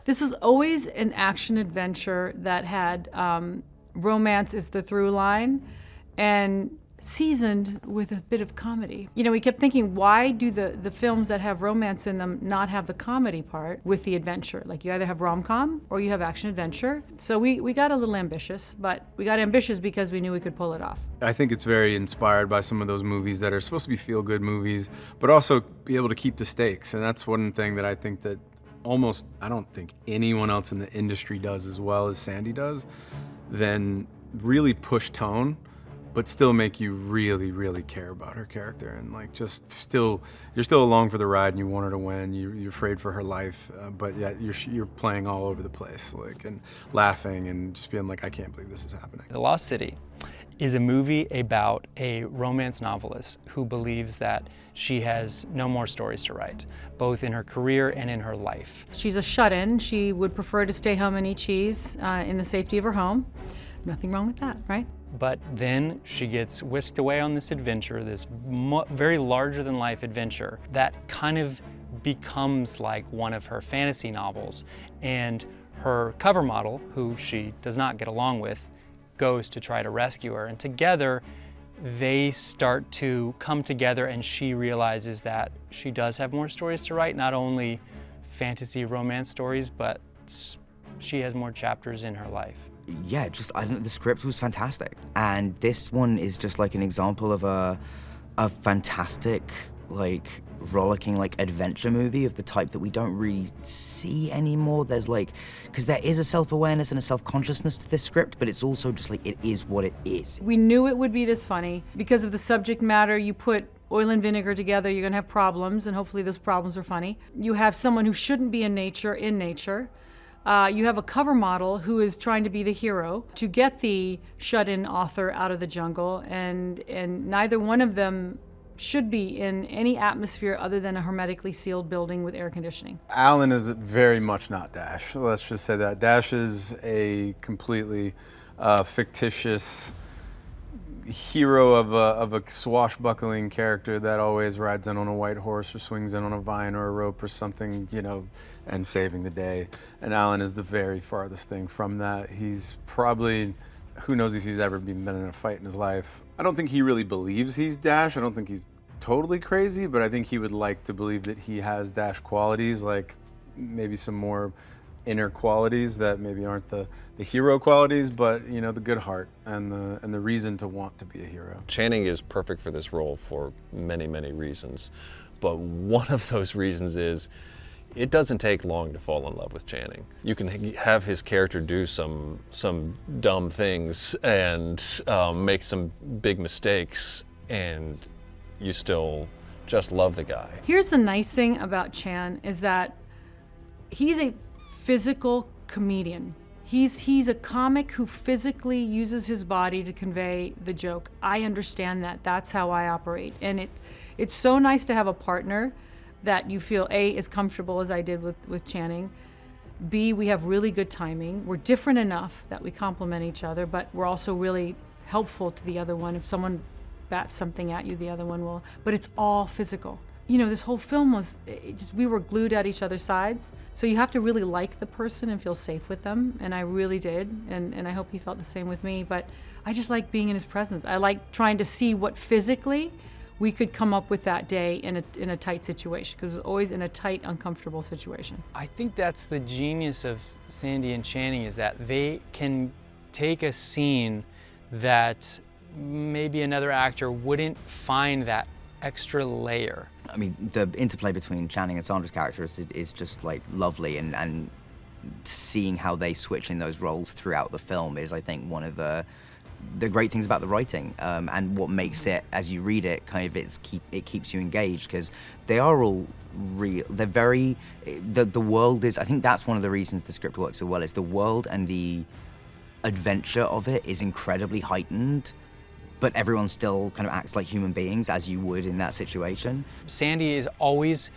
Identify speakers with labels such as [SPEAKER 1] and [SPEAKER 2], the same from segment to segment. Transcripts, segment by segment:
[SPEAKER 1] This is always an action adventure that had romance as the through line and seasoned with a bit of comedy. You know, we kept thinking, why do the films that have romance in them not have the comedy part with the adventure? Like, you either have rom-com or you have action adventure. So we got a little ambitious, but we got ambitious because we knew we could pull it off.
[SPEAKER 2] I think it's very inspired by some of those movies that are supposed to be feel-good movies, but also be able to keep the stakes. And that's one thing that I think that I don't think anyone else in the industry does as well as Sandy does, then really push tone, but still make you really, really care about her character, and like just still, you're still along for the ride, and you want her to win. You're afraid for her life, but yet you're playing all over the place, like, and laughing and just being like, I can't believe this is happening.
[SPEAKER 3] The Lost City is a movie about a romance novelist who believes that she has no more stories to write, both in her career and in her life.
[SPEAKER 1] She's a shut-in. She would prefer to stay home and eat cheese in the safety of her home. Nothing wrong with that, right?
[SPEAKER 3] But then she gets whisked away on this adventure, this very larger-than-life adventure that kind of becomes like one of her fantasy novels. And her cover model, who she does not get along with, goes to try to rescue her. And together, they start to come together, and she realizes that she does have more stories to write, not only fantasy romance stories, but she has more chapters in her life.
[SPEAKER 4] Yeah, I don't know, the script was fantastic. And this one is just like an example of a fantastic, like, rollicking, like, adventure movie of the type that we don't really see anymore. There's like, because there is a self-awareness and a self-consciousness to this script, but it's also just like, it is what it is.
[SPEAKER 1] We knew it would be this funny because of the subject matter. You put oil and vinegar together, you're gonna have problems, and hopefully those problems are funny. You have someone who shouldn't be in nature. You have a cover model who is trying to be the hero to get the shut-in author out of the jungle, and neither one of them should be in any atmosphere other than a hermetically sealed building with air conditioning.
[SPEAKER 2] Alan is very much not Dash. Let's just say that. Dash is a completely fictitious hero of a swashbuckling character that always rides in on a white horse or swings in on a vine or a rope or something, you know, and saving the day. And Alan is the very farthest thing from that. He's probably, who knows if he's ever been in a fight in his life. I don't think he really believes he's Dash. I don't think he's totally crazy, but I think he would like to believe that he has Dash qualities, like maybe some more inner qualities that maybe aren't the hero qualities, but you know, the good heart and the reason to want to be a hero.
[SPEAKER 5] Channing is perfect for this role for many, many reasons, but one of those reasons is it doesn't take long to fall in love with Channing. You can have his character do some dumb things and make some big mistakes, and you still just love the guy.
[SPEAKER 1] Here's the nice thing about Chan is that he's a physical comedian. He's a comic who physically uses his body to convey the joke. I understand that. That's how I operate. And it's so nice to have a partner that you feel, A, as comfortable as I did with Channing. B, we have really good timing. We're different enough that we complement each other, but we're also really helpful to the other one. If someone bats something at you, the other one will. But it's all physical. You know, this whole film was we were glued at each other's sides. So you have to really like the person and feel safe with them, and I really did, and I hope he felt the same with me. But I just like being in his presence. I like trying to see what physically we could come up with that day in a tight situation, because it's always in a tight, uncomfortable situation.
[SPEAKER 3] I think that's the genius of Sandy and Channing, is that they can take a scene that maybe another actor wouldn't find that extra layer.
[SPEAKER 4] I mean, the interplay between Channing and Sandra's characters is just like lovely, and seeing how they switch in those roles throughout the film is, I think, one of the great things about the writing, and what makes it, as you read it, kind of it keeps you engaged, because they are all real. They're very, the world is, I think that's one of the reasons the script works so well, is the world and the adventure of it is incredibly heightened, but everyone still kind of acts like human beings, as you would in that situation.
[SPEAKER 3] Sandy is always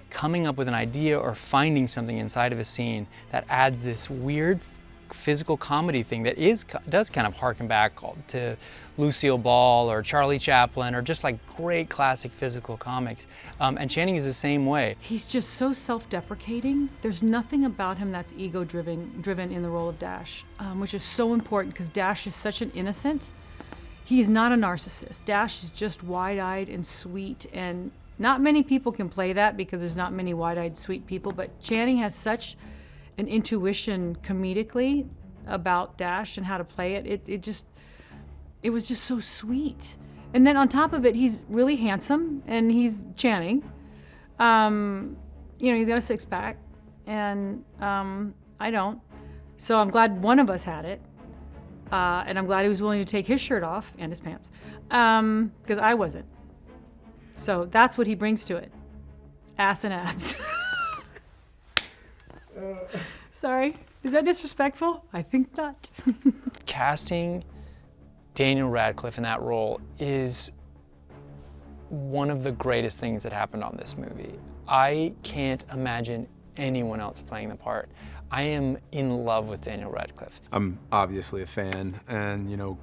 [SPEAKER 3] coming up with an idea or finding something inside of a scene that adds this weird physical comedy thing that does kind of harken back to Lucille Ball or Charlie Chaplin or just like great classic physical comics. And Channing is the same way.
[SPEAKER 1] He's just so self-deprecating. There's nothing about him that's ego-driven in the role of Dash, which is so important because Dash is such an innocent. He's not a narcissist. Dash is just wide-eyed and sweet, and not many people can play that because there's not many wide-eyed, sweet people, but Channing has such an intuition comedically about Dash and how to play it. It was just so sweet. And then on top of it, he's really handsome, and he's Channing. He's got a six-pack, and I don't. So I'm glad one of us had it. And I'm glad he was willing to take his shirt off and his pants, because I wasn't. So that's what he brings to it. Ass and abs. Sorry, is that disrespectful? I think not.
[SPEAKER 3] Casting Daniel Radcliffe in that role is one of the greatest things that happened on this movie. I can't imagine anyone else playing the part. I am in love with Daniel Radcliffe.
[SPEAKER 2] I'm obviously a fan, and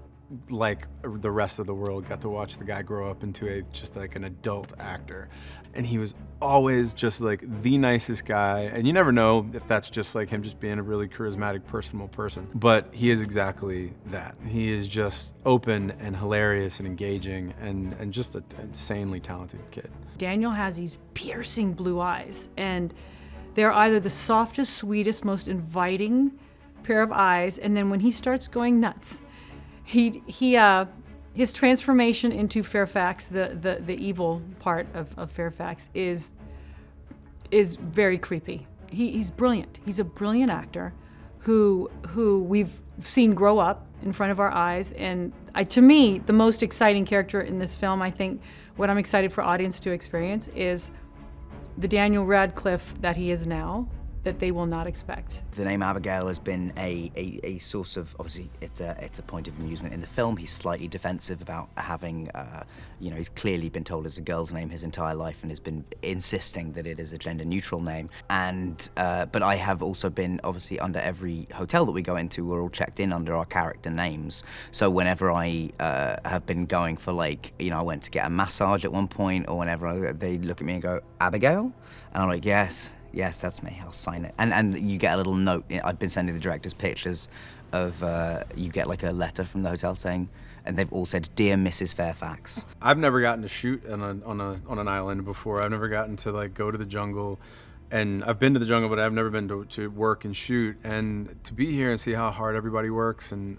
[SPEAKER 2] like the rest of the world, got to watch the guy grow up into just like an adult actor. And he was always just like the nicest guy. And you never know if that's just like him just being a really charismatic, personable person. But he is exactly that. He is just open and hilarious and engaging and just an insanely talented kid.
[SPEAKER 1] Daniel has these piercing blue eyes, and they're either the softest, sweetest, most inviting pair of eyes, and then when he starts going nuts, his transformation into Fairfax, the evil part of Fairfax, is very creepy. He's brilliant. He's a brilliant actor who we've seen grow up in front of our eyes, and to me, the most exciting character in this film, I think, what I'm excited for audience to experience is the Daniel Radcliffe that he is now, that they will not expect.
[SPEAKER 4] The name Abigail has been a source of, obviously, it's a point of amusement in the film. He's slightly defensive about having, he's clearly been told it's a girl's name his entire life and has been insisting that it is a gender-neutral name. And, but I have also been, obviously, under every hotel that we go into, we're all checked in under our character names. So whenever I have been going for, I went to get a massage at one point, or whenever they look at me and go, Abigail? And I'm like, yes, that's me, I'll sign it. And you get a little note. I've been sending the directors pictures of, you get like a letter from the hotel saying, and they've all said, Dear Mrs. Fairfax.
[SPEAKER 2] I've never gotten to shoot on an island before. I've never gotten to go to the jungle. And I've been to the jungle, but I've never been to work and shoot. And to be here and see how hard everybody works and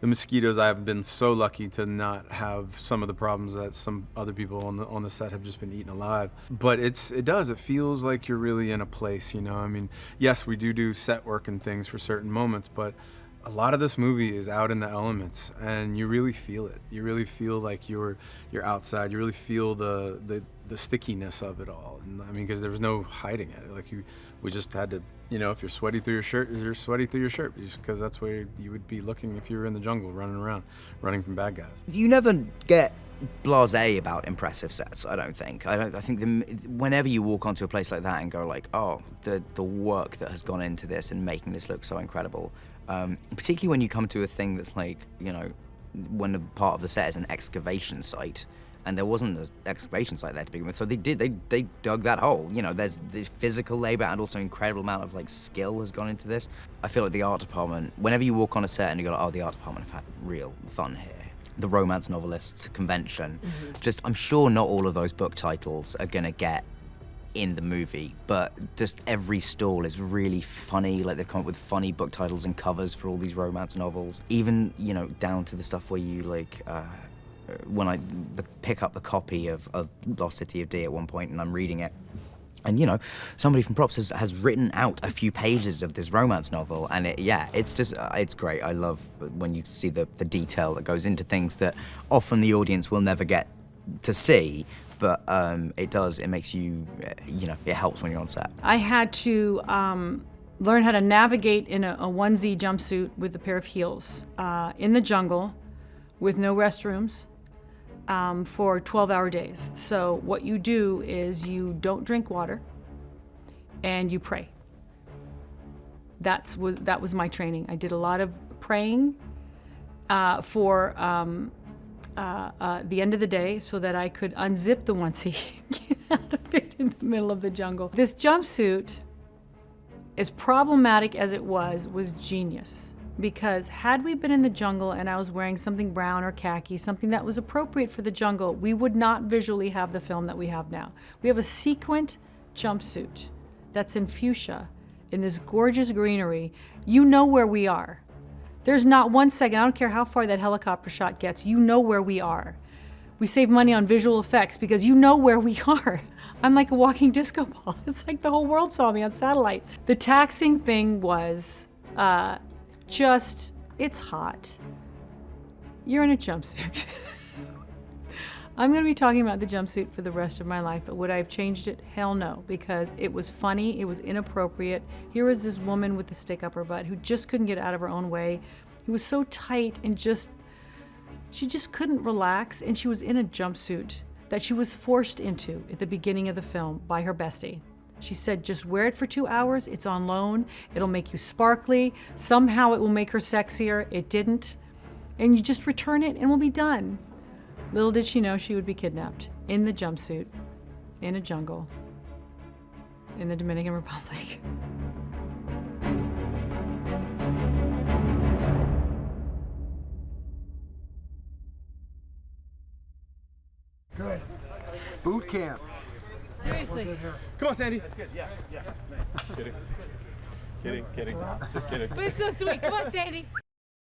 [SPEAKER 2] the mosquitoes, I've been so lucky to not have some of the problems that some other people on the set have just been eaten alive. But it feels like you're really in a place, I mean, yes, we do set work and things for certain moments, but a lot of this movie is out in the elements, and you really feel it. You really feel like you're outside. You really feel the stickiness of it all. And I mean, because there was no hiding it. We just had to, if you're sweaty through your shirt, you're sweaty through your shirt, just because that's where you would be looking if you were in the jungle, running around, running from bad guys.
[SPEAKER 4] You never get blasé about impressive sets, I don't think. I think whenever you walk onto a place like that and go oh, the work that has gone into this and making this look so incredible, particularly when you come to a thing that's when a part of the set is an excavation site, and there wasn't an excavation site there to begin with, so they dug that hole. There's the physical labor and also incredible amount of skill has gone into this. I feel like the art department, whenever you walk on a set and you go, oh, the art department have had real fun here. The romance novelists convention, I'm sure not all of those book titles are gonna get in the movie, but just every stall is really funny. They've come up with funny book titles and covers for all these romance novels, even down to the stuff where you when I pick up the copy of Lost City of D at one point and I'm reading it, and somebody from props has written out a few pages of this romance novel, and it's great. I love when you see the detail that goes into things that often the audience will never get to see, but it makes you, it helps when you're on set.
[SPEAKER 1] I had to learn how to navigate in a onesie jumpsuit with a pair of heels in the jungle with no restrooms for 12-hour days. So what you do is you don't drink water and you pray. that was my training. I did a lot of praying for the end of the day so that I could unzip the onesie, get out of it in the middle of the jungle. This jumpsuit, as problematic as it was genius. Because had we been in the jungle and I was wearing something brown or khaki, something that was appropriate for the jungle, we would not visually have the film that we have now. We have a sequined jumpsuit that's in fuchsia, in this gorgeous greenery. You know where we are. There's not 1 second, I don't care how far that helicopter shot gets, you know where we are. We save money on visual effects because you know where we are. I'm like a walking disco ball. It's like the whole world saw me on satellite. The taxing thing was just, it's hot. You're in a jumpsuit. I'm gonna be talking about the jumpsuit for the rest of my life, but would I have changed it? Hell no, because it was funny, it was inappropriate. Here was this woman with the stick up her butt who just couldn't get out of her own way. It was so tight and she just couldn't relax, and she was in a jumpsuit that she was forced into at the beginning of the film by her bestie. She said, just wear it for 2 hours, it's on loan, it'll make you sparkly, somehow it will make her sexier. It didn't. And you just return it and we'll be done. Little did she know she would be kidnapped in the jumpsuit, in a jungle, in the Dominican Republic.
[SPEAKER 6] Good. Boot camp.
[SPEAKER 1] Seriously.
[SPEAKER 6] Come on, Sandy.
[SPEAKER 5] Kidding. Just kidding.
[SPEAKER 1] But it's so sweet. Come on, Sandy.